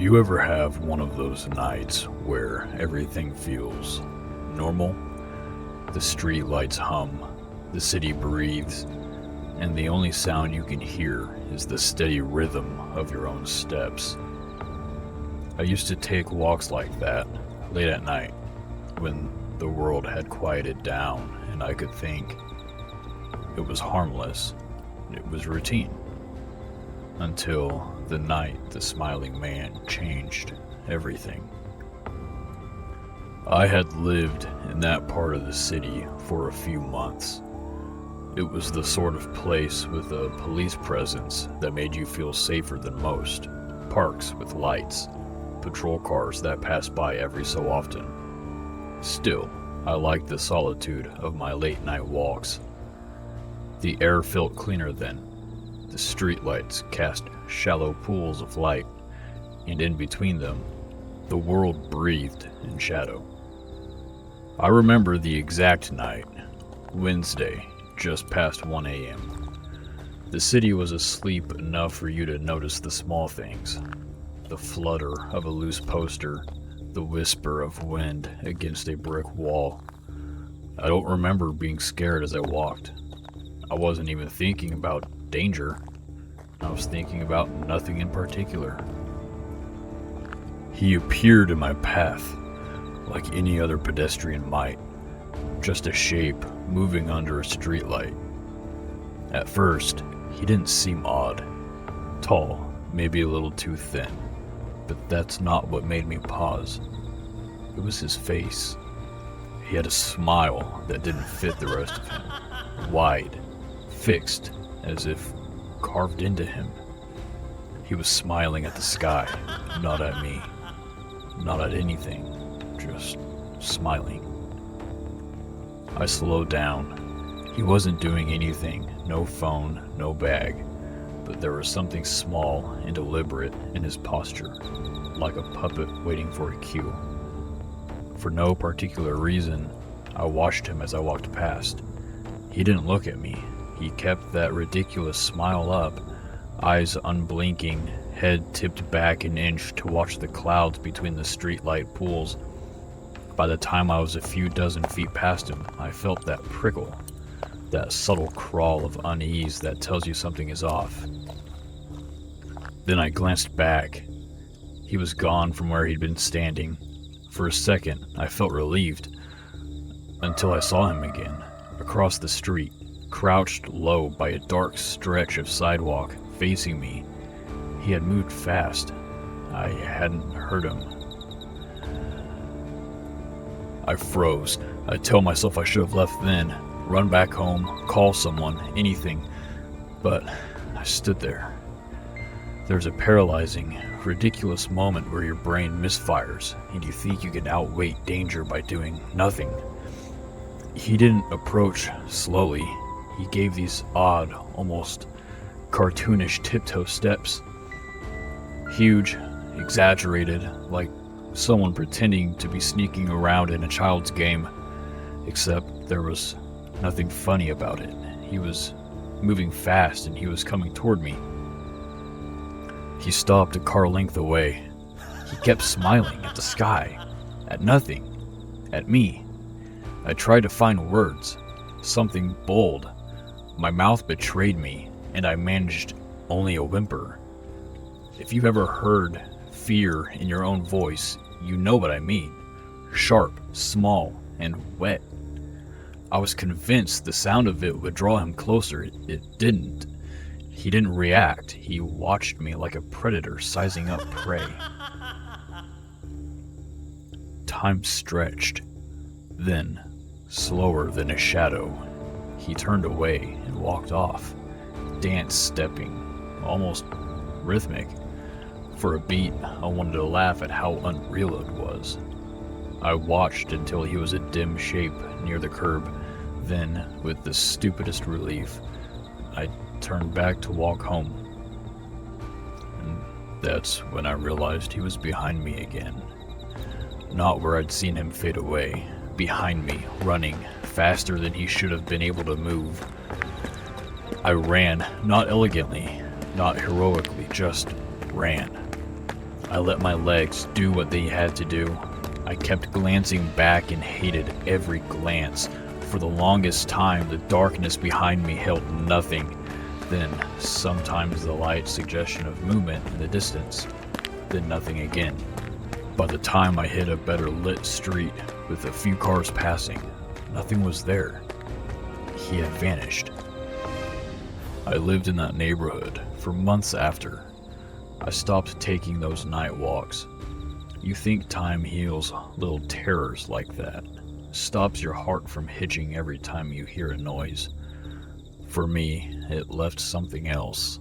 You ever have one of those nights where everything feels normal? The street lights hum, the city breathes, and the only sound you can hear is the steady rhythm of your own steps. I used to take walks like that, late at night, when the world had quieted down and I could think. It was harmless, it was routine. Until the night the smiling man changed everything. I had lived in that part of the city for a few months. It was the sort of place with a police presence that made you feel safer than most. Parks with lights, patrol cars that passed by every so often. Still, I liked the solitude of my late night walks. The air felt cleaner then. The streetlights cast shallow pools of light, and in between them, the world breathed in shadow. I remember the exact night, Wednesday, just past 1 a.m. The city was asleep enough for you to notice the small things. The flutter of a loose poster, the whisper of wind against a brick wall. I don't remember being scared as I walked. I wasn't even thinking about danger. I was thinking about nothing in particular. He appeared in my path, like any other pedestrian might, just a shape moving under a streetlight. At first, he didn't seem odd. Tall, maybe a little too thin, but that's not what made me pause. It was his face. He had a smile that didn't fit the rest of him. Wide, fixed, as if carved into him. He was smiling at the sky, not at me, not at anything, just smiling. I slowed down. He wasn't doing anything, no phone, no bag, but there was something small and deliberate in his posture, like a puppet waiting for a cue. For no particular reason, I watched him as I walked past. He didn't look at me. He kept that ridiculous smile up, eyes unblinking, head tipped back an inch to watch the clouds between the streetlight pools. By the time I was a few dozen feet past him, I felt that prickle, that subtle crawl of unease that tells you something is off. Then I glanced back. He was gone from where he'd been standing. For a second, I felt relieved, until I saw him again, across the street, crouched low by a dark stretch of sidewalk, facing me. He had moved fast. I hadn't heard him. I froze. I tell myself I should have left then, run back home, call someone, anything. But I stood there. There's a paralyzing, ridiculous moment where your brain misfires, and you think you can outweigh danger by doing nothing. He didn't approach slowly. He gave these odd, almost cartoonish tiptoe steps. Huge, exaggerated, like someone pretending to be sneaking around in a child's game. Except there was nothing funny about it. He was moving fast and he was coming toward me. He stopped a car length away. He kept smiling at the sky, at nothing, at me. I tried to find words, something bold. My mouth betrayed me, and I managed only a whimper. If you've ever heard fear in your own voice, you know what I mean. Sharp, small, and wet. I was convinced the sound of it would draw him closer. It didn't. He didn't react. He watched me like a predator sizing up prey. Time stretched. Then, slower than a shadow, he turned away and walked off, dance stepping, almost rhythmic. For a beat, I wanted to laugh at how unreal it was. I watched until he was a dim shape near the curb. Then, with the stupidest relief, I turned back to walk home. And that's when I realized he was behind me again. Not where I'd seen him fade away. Behind me, running, faster than he should have been able to move. I ran, not elegantly, not heroically, just ran. I let my legs do what they had to do. I kept glancing back and hated every glance. For the longest time, the darkness behind me held nothing. Then, sometimes the light suggestion of movement in the distance. Then nothing again. By the time I hit a better lit street with a few cars passing, nothing was there. He had vanished. I lived in that neighborhood for months after. I stopped taking those night walks. You think time heals little terrors like that, stops your heart from hitching every time you hear a noise. For me, it left something else,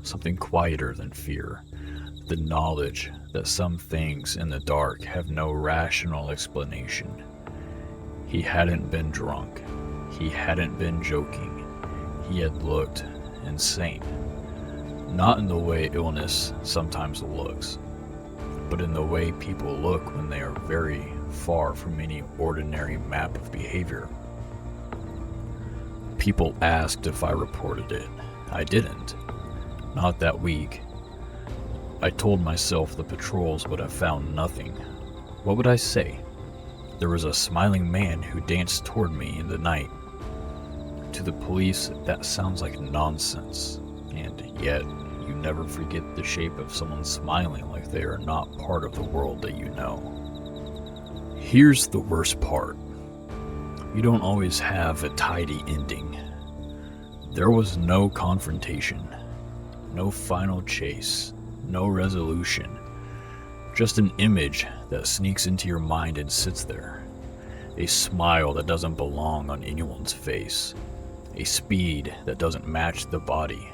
something quieter than fear. The knowledge that some things in the dark have no rational explanation. He hadn't been drunk. He hadn't been joking. He had looked insane. Not in the way illness sometimes looks, but in the way people look when they are very far from any ordinary map of behavior. People asked if I reported it. I didn't. Not that week. I told myself the patrols would have found nothing. What would I say? There was a smiling man who danced toward me in the night. To the police, that sounds like nonsense, and yet you never forget the shape of someone smiling like they are not part of the world that you know. Here's the worst part. You don't always have a tidy ending. There was no confrontation, no final chase, no resolution. Just an image that sneaks into your mind and sits there. A smile that doesn't belong on anyone's face. A speed that doesn't match the body.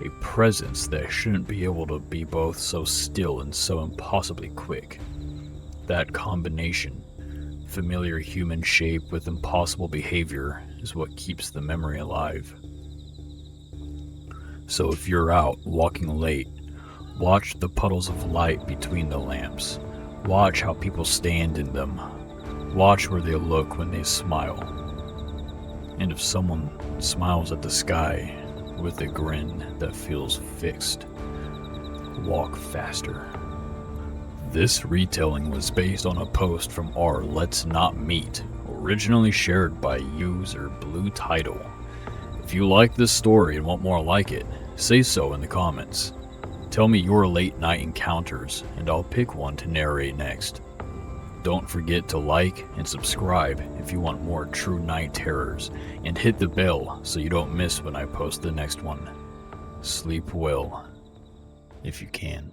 A presence that shouldn't be able to be both so still and so impossibly quick. That combination, familiar human shape with impossible behavior, is what keeps the memory alive. So if you're out walking late, watch the puddles of light between the lamps. Watch how people stand in them. Watch where they look when they smile. And if someone smiles at the sky with a grin that feels fixed, walk faster. This retelling was based on a post from our LetsNotMeet, originally shared by user Blue Title. If you like this story and want more like it, say so in the comments. Tell me your late night encounters, and I'll pick one to narrate next. Don't forget to like and subscribe if you want more true night terrors, and hit the bell so you don't miss when I post the next one. Sleep well, if you can.